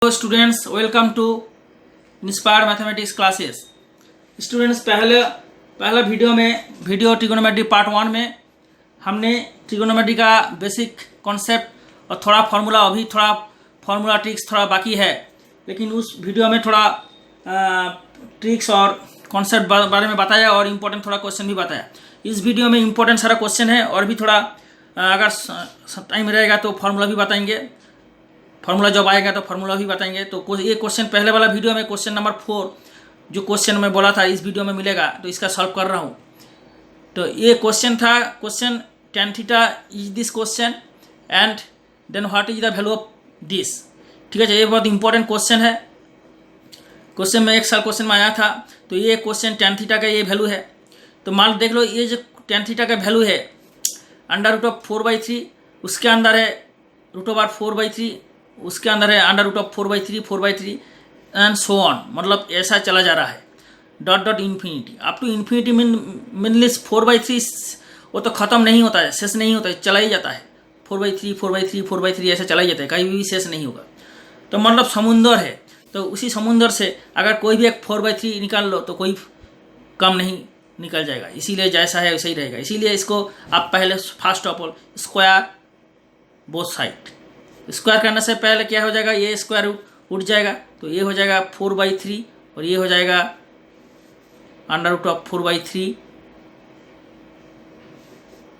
Hello students, welcome to Inspire Mathematics Classes. Students, पहला video trigonometry part 1 में हमने trigonometry का बेसिक कॉन्सेप्ट और थोड़ा फार्मूला ट्रिक्स थोड़ा बाकी है, लेकिन उस वीडियो में थोड़ा ट्रिक्स और कॉन्सेप्ट बारे में बताया और इम्पोर्टेंट थोड़ा क्वेश्चन भी बताया। इस वीडियो में इम्पोर्टेंट सारा क्वेश्चन है और भी थोड़ा अगर टाइम रहेगा तो फार्मूला भी बताएंगे। फार्मूला जब आएगा तो फार्मूला भी बताएंगे। तो ये क्वेश्चन पहले वाला वीडियो में क्वेश्चन नंबर 4 जो क्वेश्चन मैं बोला था इस वीडियो में मिलेगा, तो इसका सॉल्व कर रहा हूँ। तो ये क्वेश्चन था, question tan theta is this question and then what is the value of this. ठीक है, ये बहुत इंपॉर्टेंट क्वेश्चन है। क्वेश्चन में एक साल क्वेश्चन में आया था। तो ये क्वेश्चन tan थीटा का ये वैल्यू है। तो मान देख लो, ये जो tan थीटा का वैल्यू है √4/3, उसके अंदर है √4/3, उसके अंदर है √4/3, 4/3 एंड सो ऑन। मतलब ऐसा चला जा रहा है dot dot infinity up to infinity. Minus 4/3 वो तो ख़त्म नहीं होता है, शेष नहीं होता है, चला ही जाता है। 4/3 4/3 4/3 ऐसा चला ही जाता है, कहीं भी शेष नहीं होगा। तो मतलब समुंदर है, तो उसी समुंदर से अगर कोई भी एक 4/3 निकाल लो तो कोई कम नहीं निकल जाएगा। इसीलिए जैसा है वैसा ही रहेगा। इसीलिए इसको आप पहले first of all square both side. Square करने से पहले क्या हो जाएगा, ये स्क्वायर उठ जाएगा, तो ये हो जाएगा 4/3 और ये हो जाएगा √4/3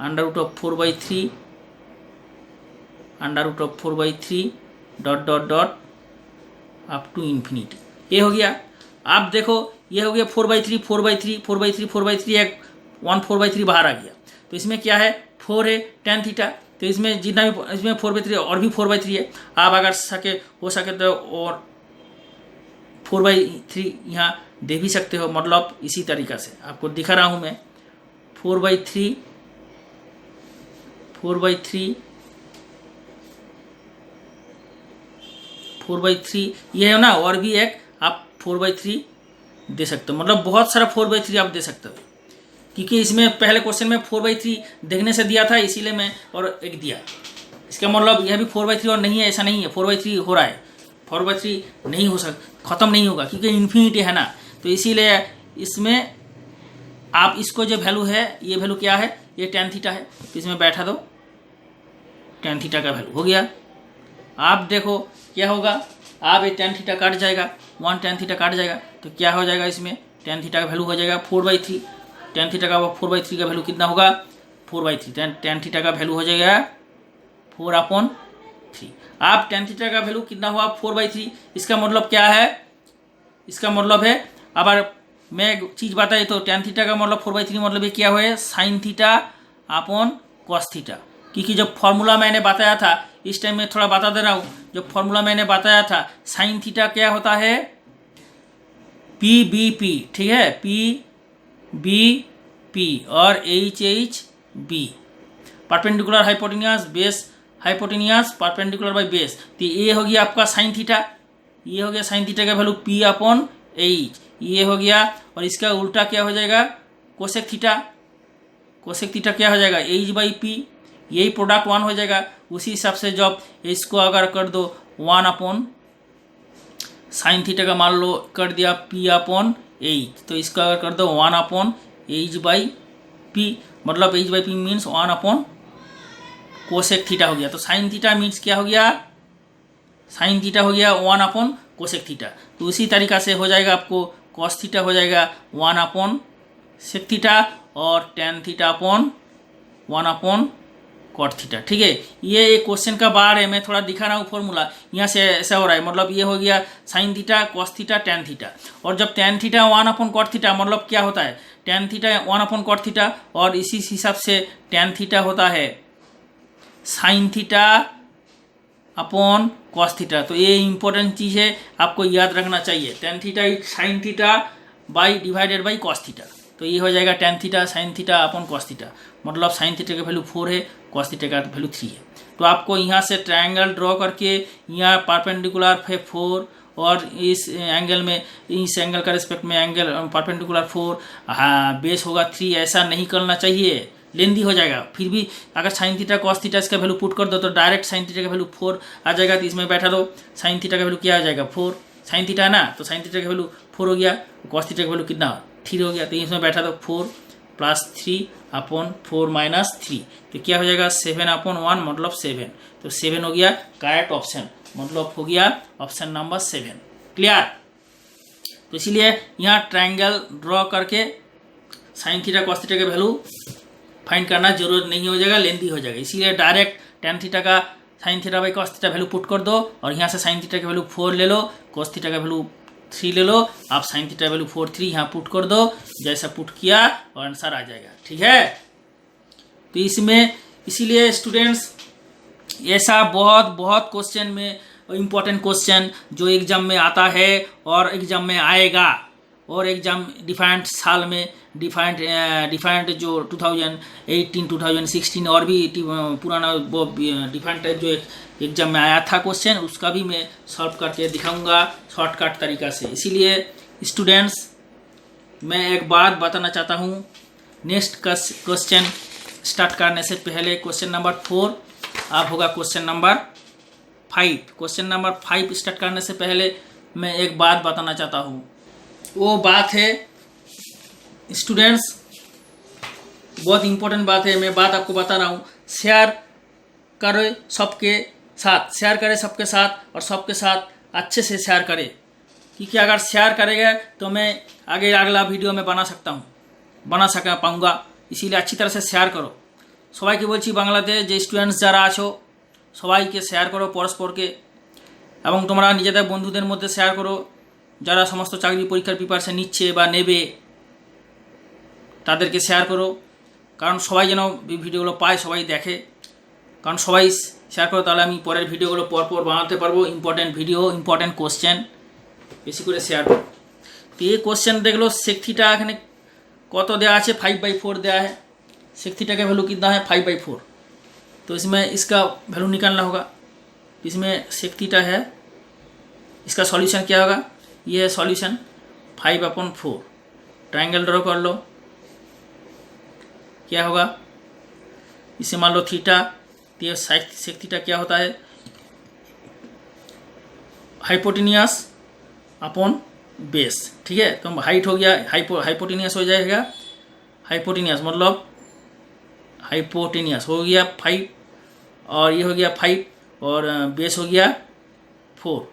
√4/3 dot dot dot up to infinity. ये हो गया। आप देखो, ये हो गया 4/3 4/3 4/3 4/3, एक 1 4/3 बाहर आ गया। तो इसमें क्या है, 4 है tan थीटा। तो इसमें जितना भी इसमें 4/3 और भी 4/3 है। आप अगर हो सके तो और 4/3 यहाँ दे भी सकते हो। मतलब इसी तरीक़ा से आपको दिखा रहा हूँ मैं। 4/3 ये है ना, और भी एक आप 4/3 दे सकते हो। मतलब बहुत सारा 4/3 आप दे सकते हो, क्योंकि इसमें पहले क्वेश्चन में 4/3 देखने से दिया था, इसीलिए मैं और एक दिया। इसका मतलब यह भी 4/3 और नहीं है, ऐसा नहीं है। 4/3 हो रहा है, 4/3 नहीं हो सकता, ख़त्म नहीं होगा, क्योंकि इन्फिनिटी है ना। तो इसीलिए इसमें आप इसको जो वैल्यू है, ये वैल्यू क्या है, ये tan थीटा है। तो इसमें बैठा दो, tan थीटा का वैल्यू हो गया। आप देखो क्या होगा, आप ये tan थीटा काट जाएगा, 1 tan थीटा काट जाएगा, तो क्या हो जाएगा, इसमें tan थीटा का वैल्यू हो जाएगा 4/3। tan थीटा का 4/3 का वैल्यू कितना होगा, 4/3। tan थीटा का वैल्यू हो जाएगा 4/3। आप tan थीटा का वैल्यू कितना हुआ, 4/3। इसका मतलब क्या है, इसका मतलब है, अब मैं एक चीज़ बताई तो tan थीटा का मतलब 4/3 मतलब ये क्या हुआ, sin theta upon cos theta. क्योंकि जब फॉर्मूला मैंने बताया था, इस टाइम में थोड़ा बता दे रहा हूँ, जो फॉर्मूला मैंने बताया था, sin थीटा क्या होता है, PBP। ठीक है, PBP और HHB, perpendicular hypotenuse base hypotenuse perpendicular by base. तो ये हो गया आपका sin थीटा, ये हो गया sin थीटा का वैल्यू P/H, ये हो गया। और इसका उल्टा क्या हो जाएगा, कोसेक थीटा। कोसेक थीटा क्या हो जाएगा, H/P। यही प्रोडक्ट 1 हो जाएगा। उसी हिसाब से जब इसको अगर कर दो 1 sin थीटा का मान लो कर दिया P/H, तो इसका अगर कर दो 1/H/P, मतलब H/P मीन्स 1 कोसेक थीटा हो गया। तो sin थीटा मीन्स क्या हो गया, sin थीटा हो गया 1 कोसेक थीटा। तो उसी तरीक़ा से हो जाएगा, आपको cos थीटा हो जाएगा 1 sec थीटा और tan theta upon 1 cot theta. ठीक है, ये एक क्वेश्चन का बार है, मैं थोड़ा दिखा रहा हूँ फॉर्मूला। यहाँ से ऐसा हो रहा है, मतलब ये हो गया sin theta cos theta tan theta. और जब tan थीटा 1 cot थीटा, मतलब क्या होता है, tan थीटा 1 cot थीटा, और इसी हिसाब से tan थीटा होता है sin theta upon cos theta. तो ये इंपॉर्टेंट चीज़ है, आपको याद रखना चाहिए। tan theta sin theta by divided by cos theta. तो ये हो जाएगा tan theta sin theta upon cos theta. मतलब sin थीटा का वैल्यू 4 है, cos थीटा का वैल्यू 3 है। तो आपको यहाँ से ट्रायंगल ड्रॉ करके यहाँ परपेंडिकुलर है 4, और इस एंगल में, इस एंगल का रिस्पेक्ट में एंगल परपेंडिकुलर 4, हाँ बेस होगा 3, ऐसा नहीं करना चाहिए। लेंदी हो जाएगा। फिर भी अगर साइन थीटा कॉस थीटा इसका वैल्यू पुट कर दो तो डायरेक्ट साइन थीटा का वैल्यू 4 आ जाएगा। तो इसमें बैठा दो, साइन थीटा का वैल्यू क्या आ जाएगा 4, साइन थीटा है ना, तो साइन थीटा का वैल्यू 4 हो गया, कॉस थीटा का वैल्यू कितना 3 हो गया। तो इसमें बैठा दो 4 + 3/4 - 3, तो क्या हो जाएगा 7/1 मतलब 7। तो 7 हो गया करेक्ट ऑप्शन, मतलब हो गया ऑप्शन नंबर 7। क्लियर। तो इसीलिए यहाँ ट्रायंगल ड्रॉ करके साइन थीटा कॉस थीटा का वैल्यू फाइंड करना जरूरत नहीं हो जाएगा, लेंथी हो जाएगा। इसीलिए डायरेक्ट टेन थीटा का sine theta by cos theta value put कर दो और यहाँ से साइन थीटा का वैल्यू 4 ले लो, कॉस थीटा का वैल्यू 3 ले लो। आप साइन थीटा वैल्यू 4 3 यहाँ पुट कर दो, जैसा पुट किया और आंसर आ जाएगा। ठीक है। तो इसमें इसीलिए स्टूडेंट्स ऐसा बहुत क्वेश्चन में इम्पोर्टेंट क्वेश्चन जो एग्जाम में आता है और एग्जाम में आएगा, और एग्जाम डिफरेंट साल में डिफरेंट जो 2018 2016 और भी पुराना वो डिफरेंट टाइप जो एग्जाम में आया था क्वेश्चन, उसका भी मैं सॉल्व करके दिखाऊंगा शॉर्टकट तरीका से। इसीलिए स्टूडेंट्स मैं एक बात बताना चाहता हूँ, नेक्स्ट क्वेश्चन स्टार्ट करने से पहले क्वेश्चन नंबर 4 अब होगा question number 5। Question number 5 start करने से पहले मैं एक बात बताना चाहता हूँ। वो बात है स्टूडेंट्स, बहुत इंपॉर्टेंट बात है, मैं बात आपको बता रहा हूँ। शेयर करें सबके साथ, शेयर करें सबके साथ और सबके साथ अच्छे से शेयर करें, क्योंकि अगर शेयर करेगा तो मैं आगे अगला वीडियो में बना पाऊँगा। इसीलिए अच्छी तरह से शेयर करो। সবাইকে বলছি বাংলাতে যে স্টুডেন্টস যারা আছো সবাইকে শেয়ার করো পরস্পরকে, এবং তোমরা নিজেদের বন্ধুদের মধ্যে শেয়ার করো যারা সমস্ত চাকরি পরীক্ষার প্রিপারেশন নিচ্ছে বা নেবে, তাদেরকে শেয়ার করো, কারণ সবাই যেন ভিডিওগুলো পায়, সবাই দেখে। কারণ সবাই শেয়ার করো, তাহলে আমি পরের ভিডিওগুলো পরপর বানাতে পারবো। ইম্পর্টেন্ট ভিডিও, ইম্পর্টেন্ট কোশ্চেন বেশি করে শেয়ার করো। তো এই কোশ্চেন দেখলো সেক থিটা এখানে কত দেওয়া আছে 5/4 দেওয়া है। सेक थीटा का वैल्यू कितना है 5/4, तो इसमें इसका वैल्यू निकालना होगा। इसमें सेक थीटा है, इसका सॉल्यूशन क्या होगा, ये है सॉल्यूशन 5/4। ट्रायंगल ड्रॉ कर लो, क्या होगा, इसे मान लो थीटा, तो ये सेक थीटा क्या होता है हाइपोटेनियस अपॉन बेस। ठीक है, तो हाइट हो गया हाइपोटेनियस हो जाएगा, हाइपोटेनियस मतलब हाइपोटेनियस हो गया 5 और ये हो गया 5 और बेस हो गया 4।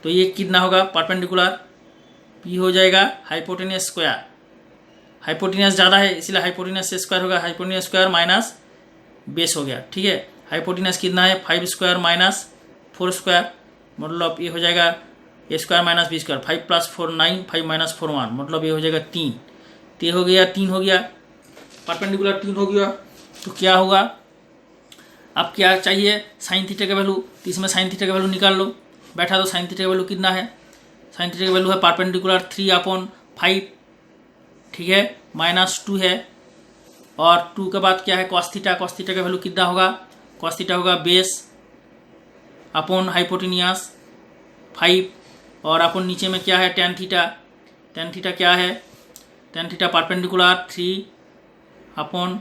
तो ये कितना होगा परपेंडिकुलर, पी हो जाएगा हाइपोटेनियस स्क्वायर, हाइपोटेनियस ज़्यादा है इसलिए हाइपोटेनियस से स्क्वायर होगा, हाइपोटेनियस स्क्वायर माइनस बेस हो गया। ठीक है, हाइपोटेनियस कितना है 5 स्क्वायर माइनस 4 स्क्वायर, मतलब ये हो जाएगा ए स्क्वायर माइनस बी स्क्वायर, 5 + 4 9, 5 - 4 1, मतलब ये हो जाएगा 3। तो ये हो गया 3 हो गया परपेंडिकुलर 3 हो गया। तो क्या होगा, अब क्या चाहिए साइन थीटा का वैल्यू, तो इसमें साइन थीटा का वैल्यू निकाल लो, बैठा दो। साइन थीटा का वैल्यू कितना है, साइन थीटा का वैल्यू है परपेंडिकुलर 3/5। ठीक है, -2 है, और 2 के बाद क्या है कॉस थीटा, कॉस थीटा का वैल्यू कितना होगा, कॉस थीटा होगा बेस अपॉन हाइपोटेनियस 5, और अपन नीचे में क्या है टेन थीटा, टेन थीटा क्या है, टेन थीटा परपेंडिकुलर 3/,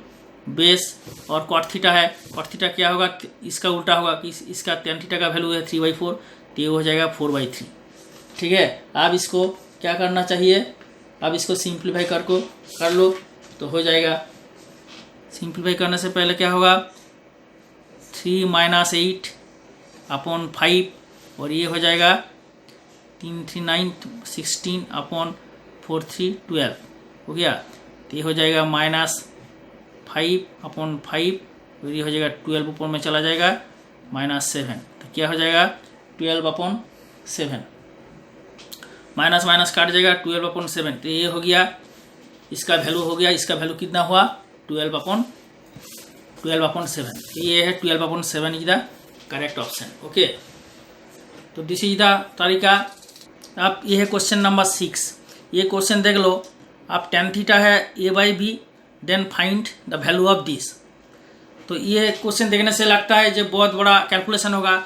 बेस, और कॉट थीटा है, कॉट थीटा क्या होगा, इसका उल्टा होगा कि इसका टेन थीटा का वैल्यू है 3/4, तो ये हो जाएगा 4/3। ठीक है, अब इसको क्या करना चाहिए, अब इसको सिंप्लीफाई कर लो तो हो जाएगा। सिंप्लीफाई करने से पहले क्या होगा 3 - 8/5, और ये हो जाएगा 3 3 9 16/4 3 12 हो गया। तो ये हो जाएगा -5/5, और ये हो जाएगा 12 ऊपर में चला जाएगा -7, तो क्या हो जाएगा 12/7, माइनस माइनस काट जाएगा 12/7, तो ये हो गया इसका वैल्यू हो गया, इसका वैल्यू कितना हुआ 12/7, तो ये है 12/7 is the correct option. Okay, तो दिस इज द तरीका। अब ये है क्वेश्चन नंबर 6। ये क्वेश्चन देख लो, आप टेन थीटा है a/b, then find the value of this. तो ये क्वेश्चन देखने से लगता है जो बहुत बड़ा कैलकुलेशन होगा,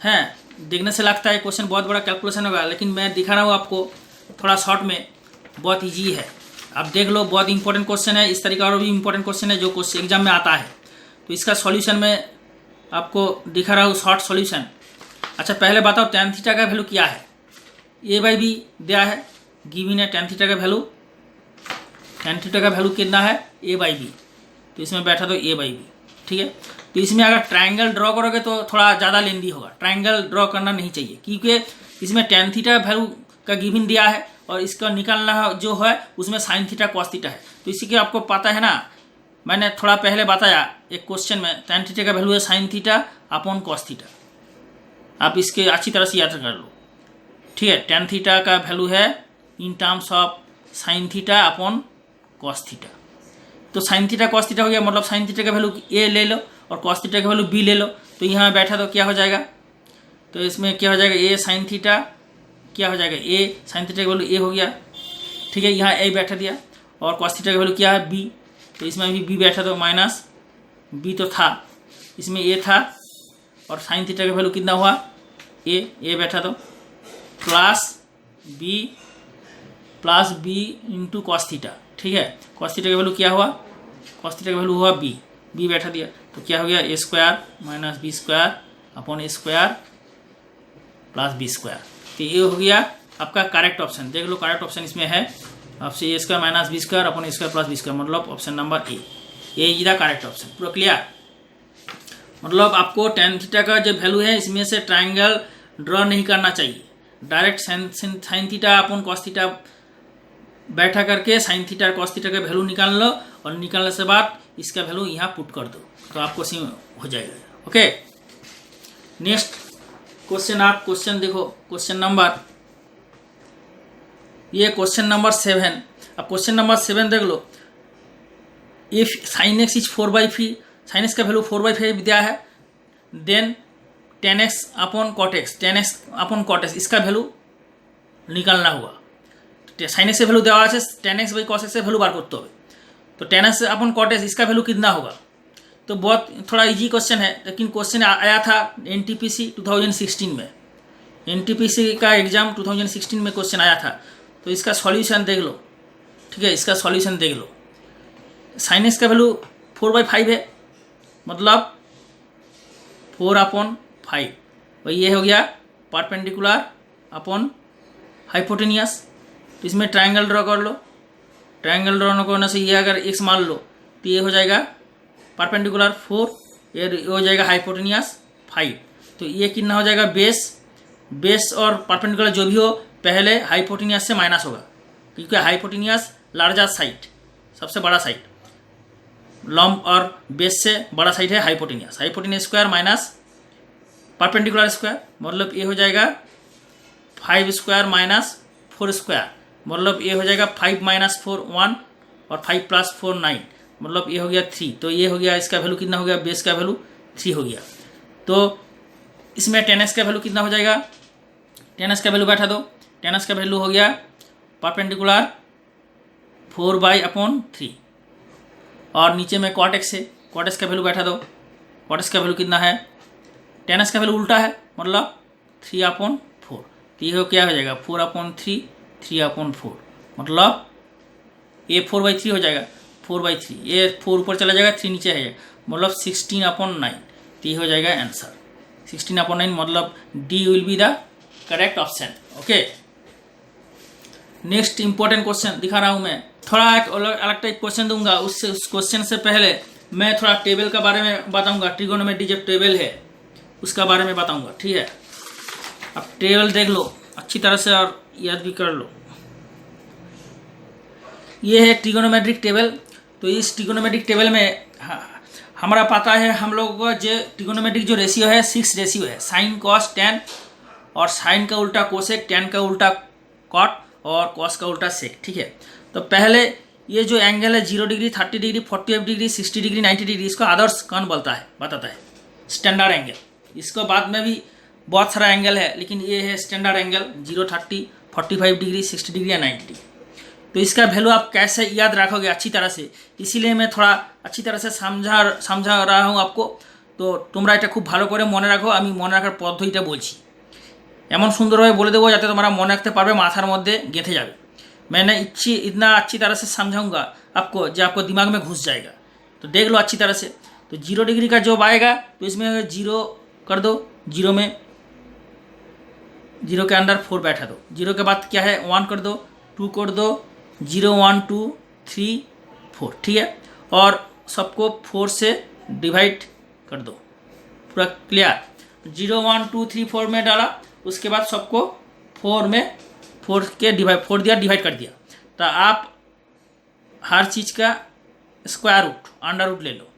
हैं देखने से लगता है क्वेश्चन बहुत बड़ा कैलकुलेशन होगा, लेकिन मैं दिखा रहा हूँ आपको थोड़ा शॉर्ट में, बहुत इजी है। आप देख लो, बहुत इंपॉर्टेंट क्वेश्चन है। इस तरीके और भी इंपॉर्टेंट क्वेश्चन है जो क्वेश्चन एग्जाम में आता है। तो इसका सॉल्यूशन में आपको दिखा रहा हूँ, शॉर्ट सॉल्यूशन। अच्छा पहले बताओ tan थीटा का वैल्यू क्या है। ए बाई बी दिया है, गिवन है tan थीटा का वैल्यू। tan थीटा का वैल्यू कितना है, ए बाई बी। तो इसमें बैठा दो ए बाई बी, ठीक है। तो इसमें अगर ट्रायंगल ड्रॉ करोगे तो थोड़ा ज़्यादा लेंदी होगा, ट्रायंगल ड्रॉ करना नहीं चाहिए, क्योंकि इसमें tan थीटा वैल्यू का गिवन दिया है और इसका निकालना जो है उसमें sin थीटा cos थीटा है। तो इसी के आपको पता है ना, मैंने थोड़ा पहले बताया एक क्वेश्चन में, tan थीटा का वैल्यू है sin theta upon cos theta. आप इसके अच्छी तरह से याद कर लो, ठीक है। tan थीटा का वैल्यू है in terms of sin theta upon cos theta. तो sin थीटा cos थीटा हो गया, मतलब sin थीटा का वैल्यू ए ले लो और cos थीटा का वैल्यू बी ले लो। तो यहाँ बैठा तो क्या हो जाएगा, तो इसमें क्या हो जाएगा, ए sin थीटा क्या हो जाएगा, ए sin थीटा का वैल्यू ए हो गया, ठीक है। यहाँ ए बैठा दिया और cos थीटा का वैल्यू क्या है, बी। तो इसमें भी बी बैठा दो, माइनस बी तो था, इसमें ए था और sin थीटा का वैल्यू कितना हुआ, ए बैठा दो, plus b into cos theta, ठीक है। cos थीटा का वैल्यू क्या हुआ, cos थीटा का वैल्यू हुआ बी बैठा दिया। तो क्या हो गया, a square minus b square upon a square plus b square. तो ये हो गया आपका करेक्ट ऑप्शन। देख लो करेक्ट ऑप्शन इसमें है आपसे, a square minus b square upon a square plus b square, मतलब option number A is the correct option. पूरा क्लियर। मतलब आपको tan थीटा का जो वैल्यू है इसमें से ट्रायंगल ड्रॉ नहीं करना चाहिए, direct sin theta upon cos theta बैठा करके sin थीटा और cos थीटा का वैल्यू निकाल लो और निकालने से बाद इसका वैल्यू यहाँ पुट कर दो, तो आपको सी हो जाएगा। ओके, नेक्स्ट क्वेश्चन आप क्वेश्चन देखो, क्वेश्चन नंबर, ये क्वेश्चन नंबर 7। अब क्वेश्चन नंबर 7 देख लो। If sin x is 4/5, sin x का वैल्यू 4/5 दिया है, then tan x upon cot x, इसका वैल्यू निकालना हुआ। sin x का वैल्यू देवा है, tan x by cos x से वैल्यू बार करते হবে। तो tan x upon cot x इसका वैल्यू कितना होगा। तो बहुत थोड़ा इजी क्वेश्चन है, लेकिन क्वेश्चन आया था NTPC 2016 में, NTPC का एग्जाम 2016 में क्वेश्चन आया था। तो इसका सॉल्यूशन देख लो, ठीक है। इसका सॉल्यूशन देख लो, sin x का वैल्यू 4/5 है, मतलब 4/5, और ये हो गया परपेंडिकुलर अपॉन हाइपोटेनियस। तो इसमें ट्रायंगल ड्रॉ कर लो, ट्रायंगल ड्रॉ करने से ये अगर x मान लो तो ये हो जाएगा परपेंडिकुलर 4, ये हो जाएगा हाइपोटेनियस 5। तो ये कितना हो जाएगा, बेस और परपेंडिकुलर जो भी हो पहले हाइपोटेनियस से माइनस होगा, क्योंकि हाइपोटेनियस लार्जर साइड, सबसे बड़ा साइड, लंब और बेस से बड़ा साइड है hypotenuse square minus perpendicular square, मतलब ये हो जाएगा 5 स्क्वायर माइनस 4 स्क्वायर, मतलब ये हो जाएगा 5 माइनस 4 1 और 5 प्लस 4 9, मतलब ये हो गया 3। तो ये हो गया, इसका वैल्यू कितना हो गया, बेस का वैल्यू 3 हो गया। तो इसमें tan x का वैल्यू कितना हो जाएगा, tan x का वैल्यू बैठा दो, tan x का वैल्यू हो गया परपेंडिकुलर 4/3 और नीचे में cot x है, cot x का वैल्यू बैठा दो, cot x का वैल्यू कितना है, tan x का वैल्यू उल्टा है, मतलब 3/4। तो ये क्या हो जाएगा 4/3, 3/4, मतलब ये 4/3 हो जाएगा, 4/3, ये 4 ऊपर चला जाएगा, 3 नीचे है, मतलब 16/9। तो ये हो जाएगा आंसर 16/9, मतलब D will be the correct option. Okay, next important question दिखा रहा हूँ मैं, थोड़ा एक अलग टाइप क्वेश्चन दूंगा। उस क्वेश्चन से पहले मैं थोड़ा टेबल के बारे में बताऊंगा, ट्रिगोनोमेट्री जो टेबल है उसका बारे में बताऊंगा, ठीक है। अब टेबल देख लो अच्छी तरह से और याद भी कर लो। ये है ट्रिगोनोमेट्रिक टेबल। तो इस ट्रिगोनोमेट्रिक टेबल में हमारा पता है, हम लोगों का जो ट्रिगोनोमेट्रिक जो रेशियो है 6 रेशियो है, साइन कॉस टेन, और साइन का उल्टा कोसेक, टेन का उल्टा कॉट और कॉस का उल्टा सेक, ठीक है। तो पहले ये जो एंगल है 0 degree, 30 degree, 45 degree, 60 degree, 90 degree, इसको आदर्श कौन बताता है स्टैंडर्ड एंगल। इसको बाद में भी बहुत सारा एंगल है, लेकिन ये है स्टैंडर्ड एंगल 0, 30, 45 डिग्री, 60 डिग्री या 90 डिग्री। तो इसका वैल्यू आप कैसे याद रखोगे अच्छी तरह से, इसीलिए मैं थोड़ा अच्छी तरह से समझा रहा हूँ आपको। तो তোমরা এটা খুব ভালো করে মনে রাখো, আমি মনে রাখার পদ্ধতিটা বলছি, এমন সুন্দরভাবে বলে দেবো যাতে তোমরা মনে রাখতে পারবে, মাথার মধ্যে গেঁথে যাবে। मैंने इतना अच्छी तरह से समझाऊंगा आपको जो आपको दिमाग में घुस जाएगा। तो देख लो अच्छी तरह से। तो 0 डिग्री का जॉब आएगा तो इसमें 0 कर दो, 0 में 0 के अंदर 4 बैठा दो, 0 के बाद क्या है 1 कर दो, 2 कर दो, 0 1 2 3 4, ठीक है। और सबको 4 से डिवाइड कर दो, पूरा क्लियर। 0 1 2 3 4 में डाला, उसके बाद सबको 4 में 4 के डिवाइड दिया, डिवाइड कर दिया। तो आप हर चीज़ का स्क्वायर रूट अंडर रूट ले लो,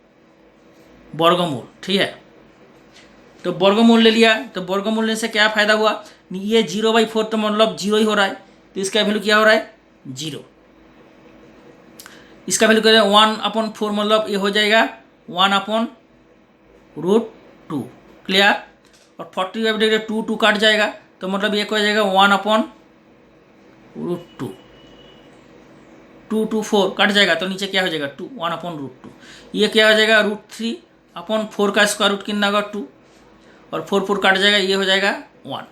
वर्गमूल, ठीक है। तो वर्गमूल ले लिया, तो वर्गमूल लेने से क्या फ़ायदा हुआ, ये 0/4 तो मतलब 0 ही हो रहा है, तो इसका वैल्यू क्या हो रहा है 0। इसका वैल्यू क्या है 1/4 मतलब ये हो जाएगा 1/√2, क्लियर। और 45 डिग्री 2 काट जाएगा तो मतलब ये हो जाएगा 1/√2, 2 2 4 कट जाएगा तो नीचे क्या हो जाएगा 2, 1/√2। ये क्या हो जाएगा √3/4 का स्क्वायर रूट कितना होगा 2, और 4 4 कट जाएगा, ये हो जाएगा 1।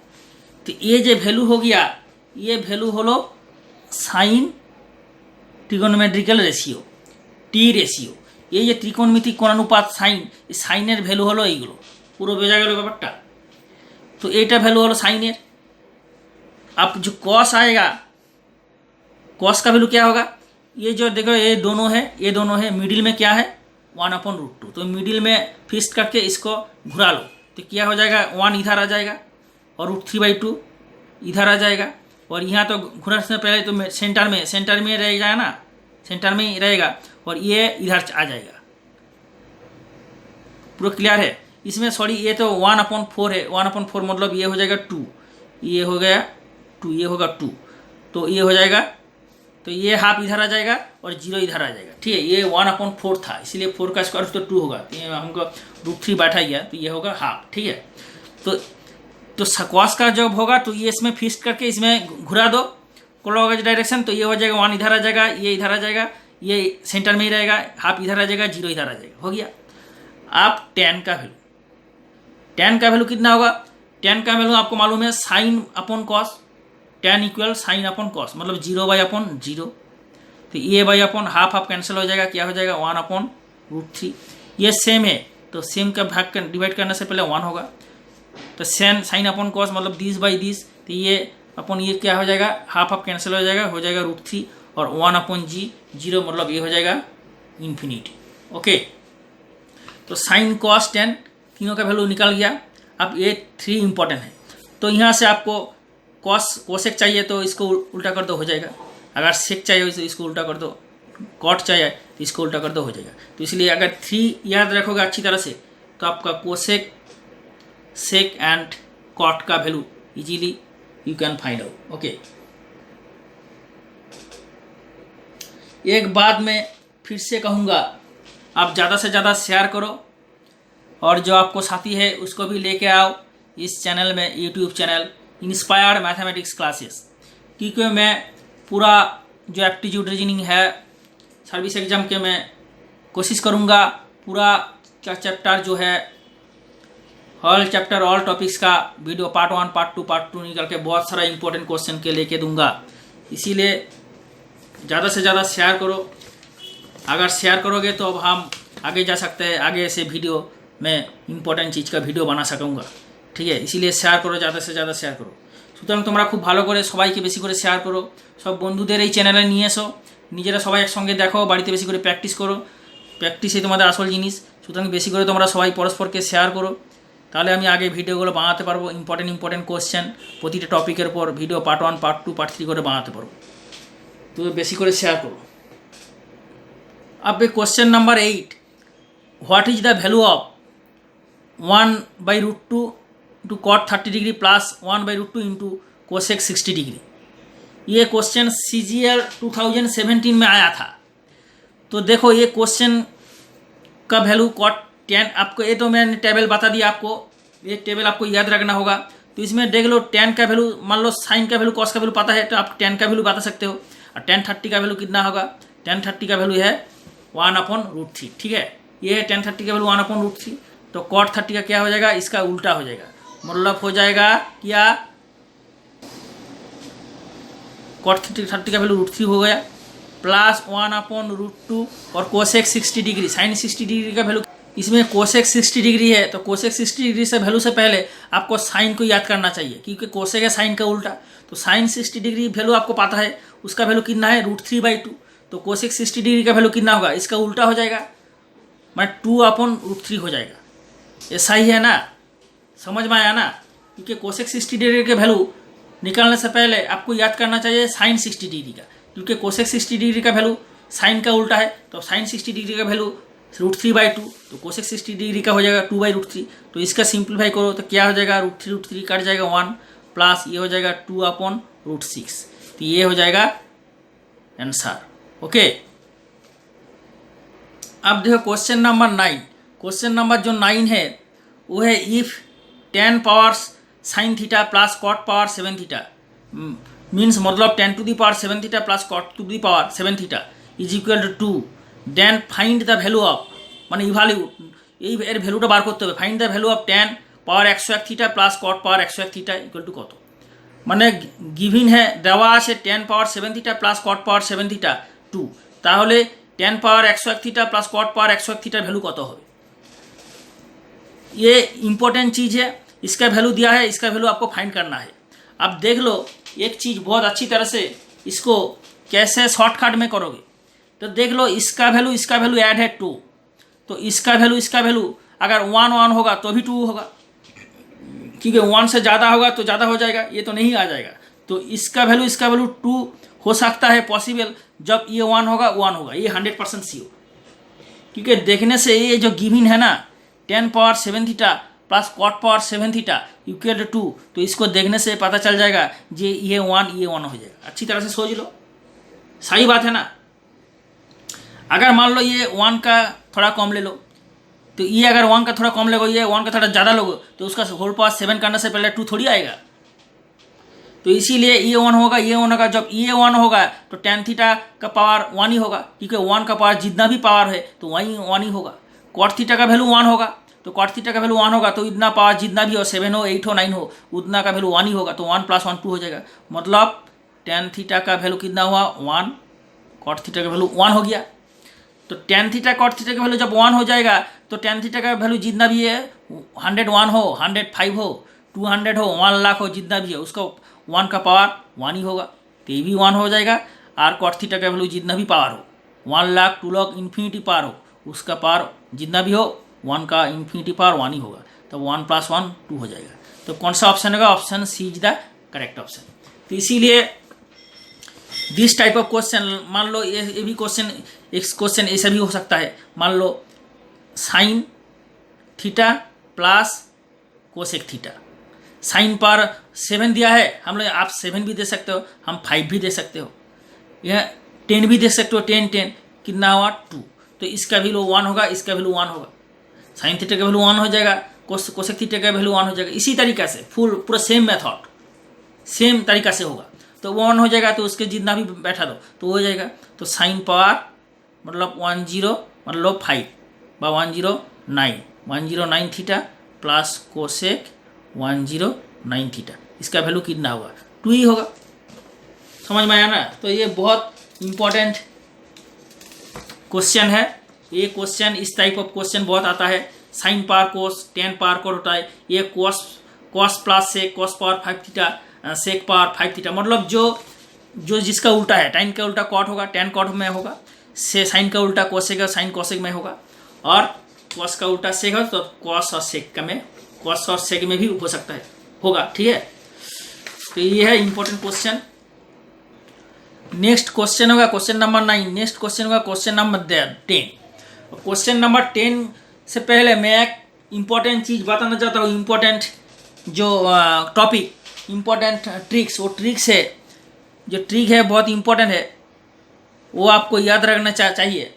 तो ये जो वैल्यू हो गया, ये वैल्यू हलो sine trigonometrical ratio, T ratio. ये जो त्रिकोणमितिक कोणानुपात साइन, साइनेर वैल्यू हलो এইগুলো, পুরো বোঝা গেল ব্যাপারটা। तो এইটা वैल्यू हलो साइनेर। अब जो कॉस आएगा, कॉस का वैल्यू क्या होगा, ये जो देखो ये दोनों है, ये दोनों है, मिडिल में क्या है 1/√2। तो मिडिल में फिक्स करके इसको घुरा लो तो क्या हो जाएगा 1 इधर आ जाएगा और √3/2 इधर आ जाएगा। और यहाँ तो घुराने से पहले तो सेंटर में रहेगा ना, सेंटर में ही रहेगा, और ये इधर आ जाएगा। पूरा क्लियर है। इसमें सॉरी ये तो 1/4 है, 1/4 मतलब ये हो जाएगा 2, ये हो गया 2, ये होगा 2, तो ये हो जाएगा, तो ये हाफ इधर आ जाएगा और 0 इधर आ जाएगा, ठीक है। ये 1/4 था, इसलिए 4 का स्क्वायर तो 2 होगा, तो ये हमको √3 बैठा गया, तो ये होगा हाफ, ठीक है। तो कॉस का जब होगा तो ये इसमें फिक्स करके इसमें घुरा दो क्लॉकवाइज डायरेक्शन, तो ये हो जाएगा 1 इधर आ जाएगा, ये इधर आ जाएगा, ये सेंटर में ही रहेगा, हाफ इधर आ जाएगा, 0 इधर आ जाएगा, हो गया। आप tan का वैल्यू कितना होगा, tan का वैल्यू आपको मालूम है sin/cos, tan = sin/cos मतलब 0/0। तो ये हाफ कैंसिल हो जाएगा, क्या हो जाएगा 1/√3। ये सेम है तो सेम का भाग डिवाइड करने से पहले 1 होगा, तो sin/cos मतलब 10/10, तो ये क्या हो जाएगा हाफ कैंसिल हो जाएगा √3, और 1/0 मतलब ये हो जाएगा इन्फिनिटी, ओके। तो sin cos tan तीनों का वैल्यू निकल गया। अब ये 3 इंपॉर्टेंट है, तो यहाँ से आपको कोसेक चाहिए तो इसको उल्टा कर दो, हो जाएगा। अगर सेक चाहिए तो इसको उल्टा कर दो, कॉट चाहिए तो इसको उल्टा कर दो, हो जाएगा। तो इसलिए अगर 3 याद रखोगे अच्छी तरह से तो आपका कोसेक, सेक एंड कॉट का value easily you can find out, okay. एक बात मैं फिर से कहूँगा, आप ज़्यादा से ज़्यादा शेयर करो, और जो आपको साथी है उसको भी लेके आओ इस चैनल में, YouTube channel inspired mathematics classes, क्योंकि मैं पूरा जो एप्टीट्यूड रीजनिंग है सर्विस एग्जाम के मैं कोशिश करूँगा पूरा चैप्टर जो है ऑल चैप्टर ऑल टॉपिक्स का वीडियो पार्ट 1 पार्ट 2 निकल के बहुत सारा इंपॉर्टेंट क्वेश्चन के लेके दूंगा। इसीलिए ज़्यादा से ज़्यादा शेयर करो। अगर शेयर करोगे तो अब हम आगे जा सकते हैं, आगे से वीडियो में इंपॉर्टेंट चीज़ का वीडियो बना सकूँगा, ठीक है। इसीलिए शेयर करो, ज़्यादा से ज़्यादा शेयर करो। সুতরাং তোমরা খুব ভালো করে সবাইকে বেশি করে শেয়ার করো, সব বন্ধুদের এই চ্যানেলে নিয়ে এসো, নিজেরা সবাই একসঙ্গে দেখো, বাড়িতে বেশি করে প্র্যাকটিস করো, প্র্যাকটিসই তোমাদের আসল জিনিস। সুতরাং বেশি করে তোমরা সবাই পরস্পরকে শেয়ার করো, তাহলে আমি আগে ভিডিওগুলো বানাতে পারবো, ইম্পর্টেন্ট কোশ্চেন প্রতিটা টপিকের উপর ভিডিও পার্ট 1 পার্ট 2 পার্ট 3 করে বানাতে পারবো। তো বেশি করে শেয়ার করো। अब question number 8, what is the value of 1/√2 into cot 30 degree plus 1/√2 into cosec 60 degree. ये क्वेश्चन CGL 2017 में आया था। तो देखो ये क्वेश्चन का वैल्यू कॉट 10, आपको ये तो मैंने टेबल बता दिया, आपको ये टेबल आपको याद रखना होगा। तो इसमें देख लो tan का वैल्यू, मान लो साइन का वैल्यू कॉस का वैल्यू पता है तो आप tan का वैल्यू बता सकते हो। और tan 30 का वैल्यू कितना होगा, tan 30 का वैल्यू है 1/√3, ठीक है। ये है tan 30 का वैल्यू 1/√3। तो cot 30 का क्या हो जाएगा, इसका उल्टा हो जाएगा, मतलब हो जाएगा क्या कॉट 30 का वैल्यू √3 हो गया, प्लस 1/√2 और कोसेक 60 डिग्री, साइन 60 डिग्री का वैल्यू, इसमें कोसेक 60 डिग्री है तो कोसेक 60 डिग्री से वैल्यू से पहले आपको साइन को याद करना चाहिए, क्योंकि कोसेक है साइन का उल्टा। तो साइन 60 डिग्री वैल्यू आपको पता है, उसका वैल्यू कितना है √3/2। तो कोसेक 60 डिग्री का वैल्यू कितना होगा, इसका उल्टा हो जाएगा, मैं 2/√3 हो जाएगा। ऐसा ही है ना, समझ में आया ना, क्योंकि कोसेक 60 डिग्री के वैल्यू निकालने से पहले आपको याद करना चाहिए साइन 60 डिग्री का, क्योंकि कोसेक 60 डिग्री का वैल्यू साइन का उल्टा है। तो साइन 60 डिग्री का वैल्यू √3/2, तो कोसेक 60 डिग्री का हो जाएगा 2/√3। तो इसका सिंप्लीफाई करो तो क्या हो जाएगा, √3 कट जाएगा 1, प्लस ये हो जाएगा 2/√6। तो ये हो जाएगा आंसर। ओके, अब देखो क्वेश्चन नंबर 9। क्वेश्चन नंबर जो 9 है वो है if tan power sine theta plus cot power 7 theta means मतलब 10⁻7 theta plus cot 7 theta is equal to 2, then find the value of, মানে ইভালুয়েট, এই এর ভ্যালুটা বার করতে হবে। Find the value of tan power 101 theta plus cot power 101 theta equal to কত, মানে গিভিন है দেওয়া আছে tan power 7 theta plus cot power 7 theta 2, তাহলে tan power 101 theta plus cot power 101 theta value कत हो, ये इंपॉर्टेंट चीज़ है। इसका वैल्यू दिया है, इसका वैल्यू आपको फाइंड करना है। अब देख लो एक चीज़ बहुत अच्छी तरह से इसको कैसे शॉर्टकट में करोगे, तो देख लो इसका वैल्यू ऐड है 2, तो इसका वैल्यू अगर 1 होगा तो भी 2 होगा, क्योंकि 1 से ज़्यादा होगा तो ज़्यादा हो जाएगा, ये तो नहीं आ जाएगा। तो इसका वैल्यू 2 हो सकता है पॉसिबल, जब ये 1 होगा, ये 100% श्योर, क्योंकि देखने से ये जो गिवन है ना tan power 7 theta plus cot power 7 theta equal to 2, तो इसको देखने से पता चल जाएगा कि ये 1 हो जाएगा। अच्छी तरह से सोच लो, सही बात है ना। अगर मान लो ये 1 का थोड़ा कम ले लो, तो ये अगर 1 का थोड़ा कम लोगे, ये 1 का थोड़ा ज़्यादा लोगे, तो उसका होल पावर 7 करने से पहले 2 थोड़ी आएगा। तो इसीलिए ये 1 होगा, जब ये 1 होगा तो tan थीटा का पावर 1 ही होगा, क्योंकि 1 का पावर जितना भी पावर है तो वही 1 ही होगा। cot थीटा का वैल्यू 1 होगा, तो cot थीटा का वैल्यू 1 होगा, तो इतना पावर जितना भी हो, 7 हो, 8 हो, 9 हो, उतना का वैल्यू 1 ही होगा, तो 1 + 1 2 हो जाएगा। मतलब tan थीटा का वैल्यू कितना हुआ 1, cot थीटा का वैल्यू 1 हो गया। तो tan थीटा cot थीटा का वैल्यू जब 1 हो जाएगा तो tan थीटा का वैल्यू जितना भी है 101 हो, 105 हो, 200 हो, 1 लाख हो, जितना भी है उसका 1 का पावर 1 ही होगा, तो ये भी 1 हो जाएगा। और cot थीटा का वैल्यू जितना भी पावर हो, 1 लाख, 2 लाख, इन्फिनिटी पावर हो, उसका पावर जितना भी हो 1 का इन्फिनिटी पावर 1 ही होगा, तो 1 + 1 2 हो जाएगा। तो कौन सा ऑप्शन होगा, option C is the correct option. तो इसीलिए दिस टाइप ऑफ क्वेश्चन, मान लो ये भी क्वेश्चन, एक क्वेश्चन ऐसा भी हो सकता है, मान लो sine theta plus cosec theta, sine पर 7 दिया है, हम लोग आप 7 भी दे सकते हो, हम 5 भी दे सकते हो, यह 10 भी दे सकते हो, 10 कितना हुआ 2, तो इसका वैल्यू 1 होगा, इसका वैल्यू 1 होगा, साइन थीटा का वैल्यू 1 हो जाएगा, कोसेक थीटा का वैल्यू 1 हो जाएगा। इसी तरीक़ा से पूरा सेम मेथड, सेम तरीक़ा से होगा, तो 1 हो जाएगा, तो उसके जितना भी बैठा दो तो हो जाएगा। तो साइन पावर मतलब 10 मतलब 5 বা 109 थीटा प्लस कोसेक 109 थीटा, इसका वैल्यू कितना होगा 2 ही होगा। समझ में आया ना। तो ये बहुत इम्पोर्टेंट क्वेश्चन है, ये क्वेश्चन, इस टाइप ऑफ क्वेश्चन बहुत आता है। साइन पावर कोस, tan पावर कोस होता है, ये कोस प्लस सेक, कोस पावर 5 थीटा, सेक पावर 5 थीटा, मतलब जो जिसका उल्टा है, tan का उल्टा कॉट होगा, tan कॉट में होगा, से साइन का उल्टा कोसेक है, साइन कोसेक में होगा, और कॉस का उल्टा सेक है तो कॉस और सेक में, कॉस और सेक में भी हो सकता है, होगा। ठीक है, तो ये है इंपॉर्टेंट क्वेश्चन। नेक्स्ट क्वेश्चन होगा क्वेश्चन नंबर 9। नेक्स्ट क्वेश्चन होगा क्वेश्चन नंबर 10। क्वेश्चन नंबर 10 से पहले मैं एक इम्पॉर्टेंट चीज़ बताना चाहता हूँ, इम्पॉर्टेंट जो टॉपिक, इम्पॉर्टेंट ट्रिक्स, वो ट्रिक्स है, जो ट्रिक है बहुत इम्पॉर्टेंट है, वो आपको याद रखना चाहिए।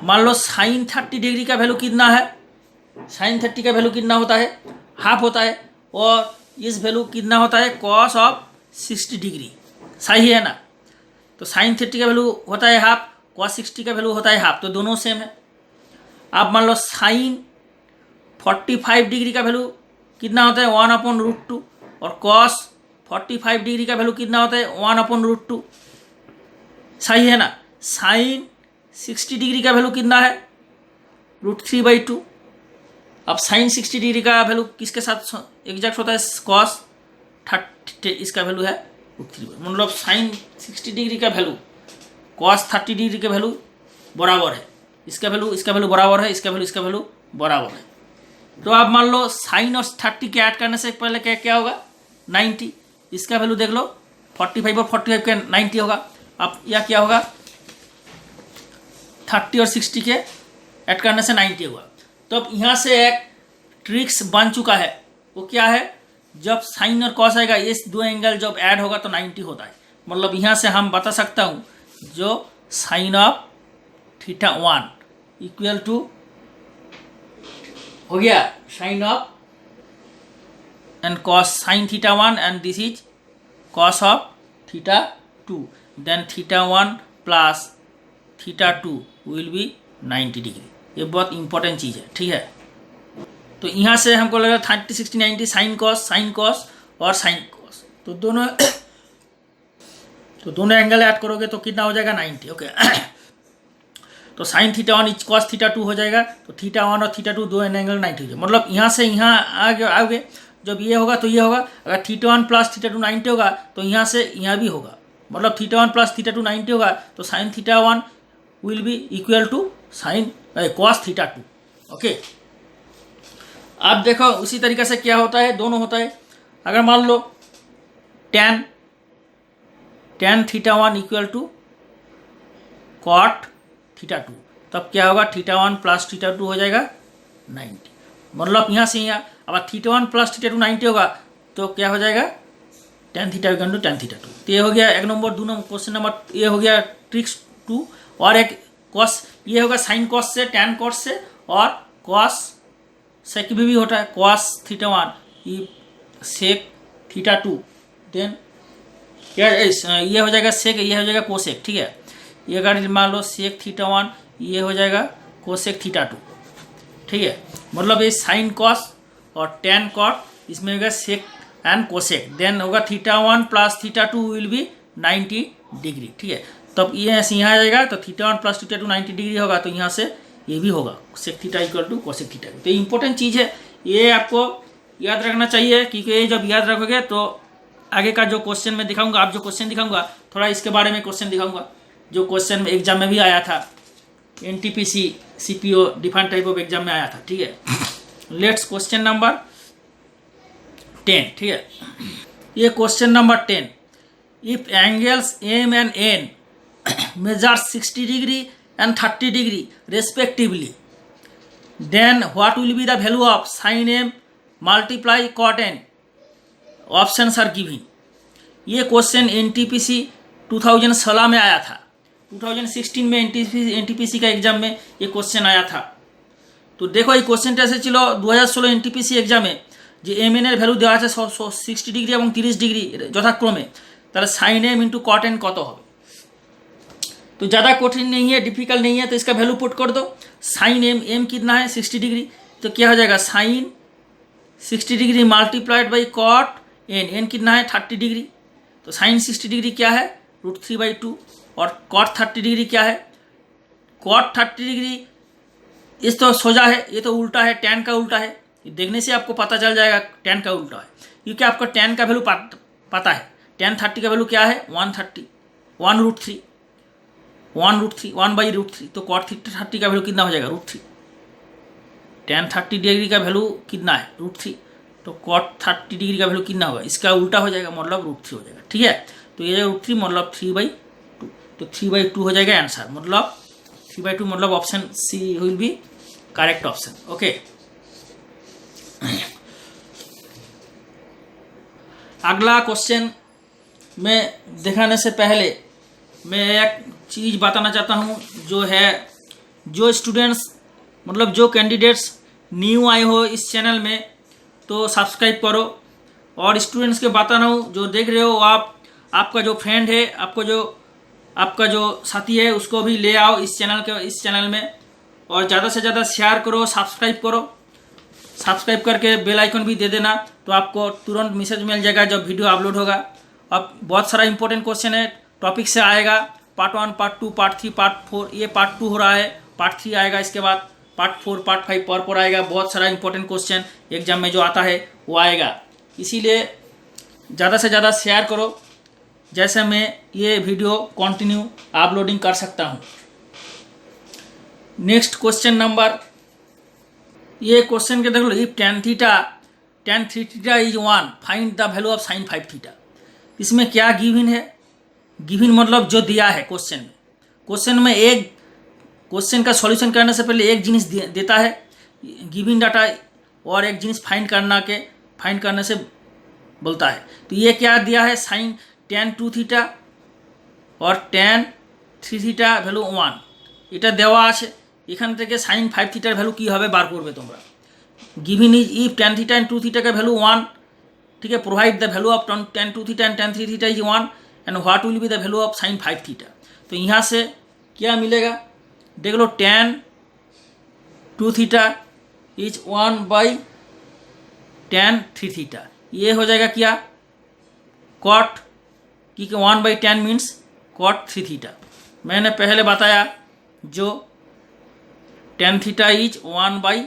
मान लो साइन 30 डिग्री का वैल्यू कितना है, साइन 30 का वैल्यू कितना होता है, हाफ होता है, और इस वैल्यू कितना होता है कॉस ऑफ 60 डिग्री, सही है ना। तो साइन 30 का वैल्यू होता है हाफ, कॉस 60 का वैल्यू होता है हाफ, तो दोनों सेम है। आप मान लो साइन 45 डिग्री का वैल्यू कितना होता है 1/√2, और कॉस 45 डिग्री का वैल्यू कितना होता है 1/√2, सही है ना। साइन 60 डिग्री का वैल्यू कितना है √3/2। अब साइन 60 डिग्री का वैल्यू किसके साथ एग्जैक्ट होता है, कॉस 30, इसका वैल्यू है √3, मतलब साइन 60 डिग्री का वैल्यू कॉस 30 डिग्री के वैल्यू बराबर है, इसका वैल्यू बराबर है, इसका वैल्यू बराबर है। तो आप मान लो साइन और 30 के ऐड करने से पहले क्या क्या होगा 90, इसका वैल्यू देख लो 45 और 45 के 90 होगा। अब यह क्या होगा 30 और 60 के ऐड करने से 90 होगा। तो अब यहाँ से एक ट्रिक्स बन चुका है, वो क्या है, जब साइन और कॉस आएगा ये दो एंगल जब ऐड होगा तो 90 होता है। मतलब यहाँ से हम बता सकता हूँ जो साइन ऑफ θ1 इक्वल टू हो गया sine of and cos sine θ1 and this is cos of θ2, then θ1 plus θ2 will be 90 degree. ये बहुत इंपॉर्टेंट चीज़ है, ठीक है। तो यहाँ से हमको लगा 30 60 90 साइन कॉस और साइन कॉस, तो दोनों एंगल ऐड करोगे तो कितना हो जाएगा 90, ओके। तो साइन θ1 कॉस θ2 हो जाएगा, तो θ1 और θ2 दो एंगल 90 हो जाएगा। मतलब यहाँ से यहाँ आगे जब ये होगा तो ये होगा, अगर θ1 प्लस θ2 90 होगा तो यहाँ से यहाँ भी होगा, मतलब θ1 प्लस θ2 90 होगा तो sine θ1 will be equal to sine cos θ2, okay. अब देखो उसी तरीके से क्या होता है, दोनों होता है। अगर मान लो tan θ1 इक्वल टू कॉट θ2, तब क्या होगा θ1 प्लस θ2 हो जाएगा 90, मतलब यहाँ से यहाँ। अब θ1 प्लस θ2 90 होगा तो क्या हो जाएगा tan θ इक्वल टू tan θ2। तो ये हो गया एक नंबर, 2 नंबर क्वेश्चन नंबर, ये हो गया ट्रिक्स 2। और एक कॉस, ये होगा साइन कॉस से, टैन कॉस से, और कॉस सेक भी होता है, कॉस θ1 सेक θ2, देन क्या ये हो जाएगा सेक, ये हो जाएगा कोसेक, ठीक है। ये अगर मान लो सेक θ1 ये हो जाएगा कोसेक θ2, ठीक है। मतलब ये साइन कॉस और टैन कॉट, इसमें होगा सेक एंड कोसेक, देन होगा θ1 प्लस θ2 विल बी 90 डिग्री, ठीक है। तब ये ऐसे यहाँ आ जाएगा तो θ1 प्लस θ2 90 डिग्री होगा, तो यहाँ से ये भी होगा सेक θ इक्वल टू कोसेक θ। तो इंपॉर्टेंट चीज़ है, ये आपको याद रखना चाहिए, क्योंकि ये जब याद रखोगे तो आगे का जो क्वेश्चन मैं दिखाऊंगा, आप जो क्वेश्चन दिखाऊंगा थोड़ा इसके बारे में क्वेश्चन दिखाऊंगा, जो क्वेश्चन एग्जाम में भी आया था, NTPC CPO different type of exam में आया था, ठीक है। लेट्स क्वेश्चन नंबर 10, ठीक है। ये question number 10, if angles M and N measure 60 degree and 30 degree respectively, then what will be the value of sin M multiply cot N? Options are given. ये question NTPC 2016 में आया था, 2016 में NTPC का exam में ये question आया था। तो देखो ये क्वेश्चन कैसे चलो, 2016 NTPC एग्जाम में যে এম এন এর ভ্যালু দেওয়া আছে 60 ডিগ্রি এবং 30 ডিগ্রি যথাক্রমে, তাহলে sine M into cot N কত হবে। तो ज़्यादा कठिन नहीं है, डिफिकल्ट नहीं है, तो इसका वैल्यू पुट कर दो। साइन M कितना है 60 डिग्री, तो क्या हो जाएगा sine 60 degree multiplied by cot N कितना है 30 डिग्री, तो साइन 60 डिग्री क्या है √3/2, और कॉट 30 डिग्री क्या है, कॉट 30 डिग्री इस तो सोजा है, ये तो उल्टा है, टैन का उल्टा है। देखने से आपको पता चल जाएगा टैन का उल्टा है, क्योंकि आपको टैन का वैल्यू पता है। टैन 30 का वैल्यू क्या है 130, 1√3, 1/√3, तो कॉट 30 का वैल्यू कितना हो जाएगा √3। टैन 30 डिग्री का वैल्यू कितना है √3, तो कॉट 30 डिग्री का वैल्यू कितना होगा, इसका उल्टा हो जाएगा, मतलब √3 हो जाएगा, ठीक है। तो ये √3 मतलब 3/2, तो 3/2 हो जाएगा आंसर, मतलब 3/2 मतलब option C will be correct option, okay. अगला क्वेश्चन में दिखाने से पहले मैं एक चीज़ बताना चाहता हूँ, जो है जो स्टूडेंट्स मतलब जो कैंडिडेट्स न्यू आए हो इस चैनल में तो सब्सक्राइब करो, और स्टूडेंट्स के बता रहा हूँ जो देख रहे हो आप, आपका जो फ्रेंड है, आपका जो साथी है उसको भी ले आओ इस चैनल में, और ज़्यादा से ज़्यादा शेयर करो, सब्सक्राइब करो, सब्सक्राइब करके बेल आइकन भी दे देना, तो आपको तुरंत मैसेज मिल जाएगा जब वीडियो अपलोड होगा। अब बहुत सारा इंपॉर्टेंट क्वेश्चन है, टॉपिक से आएगा, पार्ट 1, पार्ट 2, पार्ट 3, पार्ट 4, ये पार्ट 2 हो रहा है, पार्ट 3 आएगा, इसके बाद पार्ट 4, पार्ट 5 पर आएगा। बहुत सारा इंपॉर्टेंट क्वेश्चन एग्जाम में जो आता है वो आएगा, इसीलिए ज़्यादा से ज़्यादा शेयर करो, जैसे मैं ये वीडियो कंटिन्यू अपलोडिंग कर सकता हूँ। नेक्स्ट क्वेश्चन नंबर, ये क्वेश्चन के देख लो, if tan theta is 1 find the value of sin 5 theta. इसमें क्या गिवन है? गिवन मतलब जो दिया है क्वेश्चन में। क्वेश्चन में एक क्वेश्चन का सॉल्यूशन करने से पहले एक जिनिस देता है गिवन डाटा, और एक जिनिस फाइंड करने से बोलता है। तो ये क्या दिया है? sin tan 2 थीटा और tan 3 थीटा ভ্যালু 1 এটা দেওয়া আছে। এখান থেকে sin 5 থিটার ভ্যালু কী হবে বার করবে তোমরা। Given is if tan theta and 2 theta का वैल्यू 1, ठीक है, provide the value of tan 2 theta and tan 3 theta is 1 and what will be the value of sin 5 theta. तो यहाँ से क्या मिलेगा देख लो, tan 2 theta is 1 by tan 3 theta, ये हो जाएगा क्या cot, क्योंकि 1 by tan means cot 3 theta. मैंने पहले बताया जो tan theta is 1 by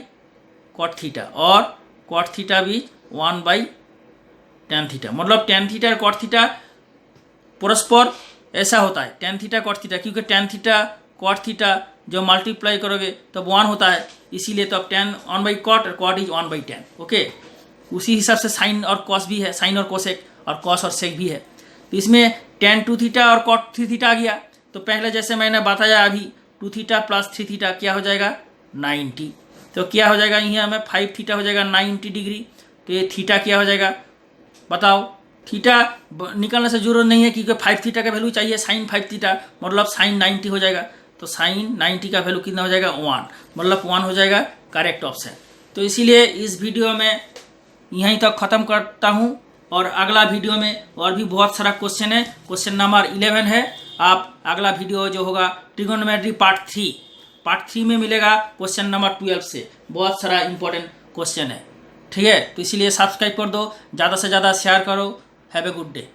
cot theta और cot थीटा भी 1 बाई tan थीटा, मतलब tan थीटा और cot थीटा परस्पर ऐसा होता है, tan थीटा cot थीटा, क्योंकि tan थीटा cot थीटा जो मल्टीप्लाई करोगे तब 1 होता है, इसीलिए तो अब tan 1 बाई cot और cot is 1 by tan। Okay, उसी हिसाब से साइन और कॉस भी है, साइन और कोसेक और कॉस और सेक भी है। तो इसमें tan 2 थीटा और cot 3 थीटा आ गया। तो पहले जैसे मैंने बताया अभी 2 थीटा प्लस 3 थीटा क्या हो जाएगा 90। तो क्या हो जाएगा यहाँ में 5 थीटा हो जाएगा 90 डिग्री। तो ये थीटा क्या हो जाएगा बताओ। थीटा निकलने से जरूरत नहीं है, क्योंकि 5 थीटा का वैल्यू चाहिए sin 5 थीटा, मतलब sin 90 हो जाएगा। तो sin 90 का वैल्यू कितना हो जाएगा 1, मतलब 1 हो जाएगा करेक्ट ऑप्शन। तो इसीलिए इस वीडियो में यहीं तक ख़त्म करता हूँ, और अगला वीडियो में और भी बहुत सारा क्वेश्चन है। क्वेश्चन नंबर 11 है। आप अगला वीडियो जो होगा ट्रिगोनोमेट्री पार्ट 3 में मिलेगा क्वेश्चन नंबर 12 से। बहुत सारा इंपॉर्टेंट क्वेश्चन है, ठीक है। तो इसीलिए सब्सक्राइब कर दो, ज़्यादा से ज़्यादा शेयर करो। Have a good day.